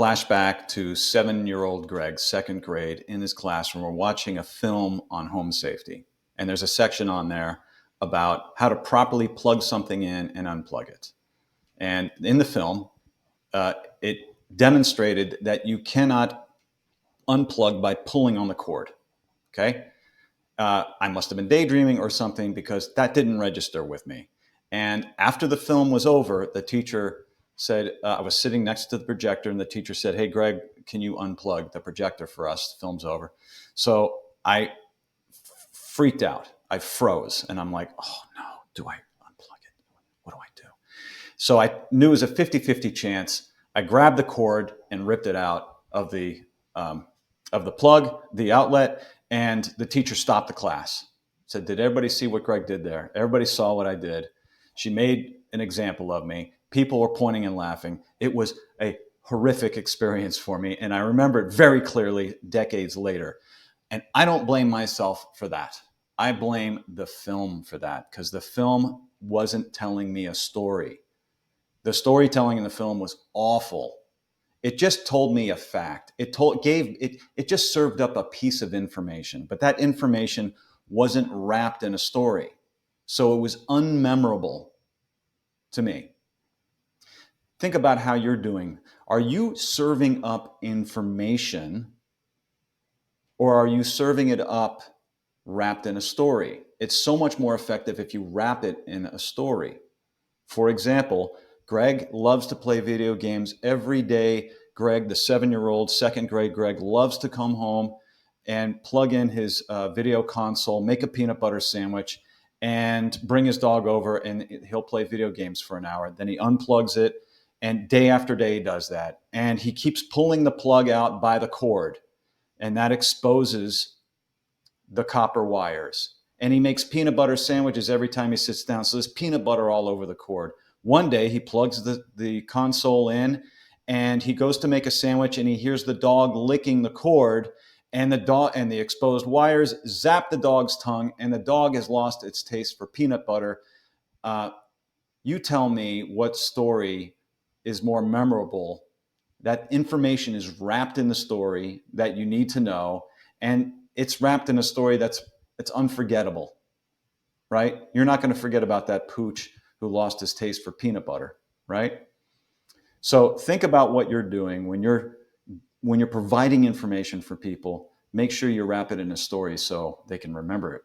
flashback to 7-year-old Greg, second grade, in his classroom. We're watching a film on home safety. And there's a section on there about how to properly plug something in and unplug it. And in the film, it demonstrated that you cannot unplug by pulling on the cord. Okay? I must have been daydreaming or something because that didn't register with me. And after the film was over, the teacher said, I was sitting next to the projector, and the teacher said, "Hey, Greg, can you unplug the projector for us? The film's over." So I freaked out. I froze, and I'm like, "Oh no, do I unplug it? What do I do?" So I knew it was a 50-50 chance. I grabbed the cord and ripped it out of the plug, the outlet, and the teacher stopped the class. Said, "Did everybody see what Greg did there?" Everybody saw what I did. She made an example of me. People were pointing and laughing. It was a horrific experience for me, and I remember it very clearly decades later. And I don't blame myself for that. I blame the film for that, because the film wasn't telling me a story. The storytelling in the film was awful. It just told me a fact. It just served up a piece of information, but that information wasn't wrapped in a story. So it was unmemorable to me. Think about how you're doing. Are you serving up information, or are you serving it up wrapped in a story? It's so much more effective if you wrap it in a story. For example, Greg loves to play video games every day. Greg, the 7-year-old, second grade Greg, loves to come home and plug in his video console, make a peanut butter sandwich, and bring his dog over, and he'll play video games for an hour. Then he unplugs it, and day after day he does that. And he keeps pulling the plug out by the cord, and that exposes the copper wires. And he makes peanut butter sandwiches every time he sits down. So there's peanut butter all over the cord. One day he plugs the console in, and he goes to make a sandwich, and he hears the dog licking the cord, and the exposed wires zap the dog's tongue, and the dog has lost its taste for peanut butter. You tell me what story is more memorable. That information is wrapped in the story that you need to know, and it's wrapped in a story that's unforgettable, right? You're not going to forget about that pooch who lost his taste for peanut butter, right? So think about what you're doing when you're providing information for people. Make sure you wrap it in a story so they can remember it.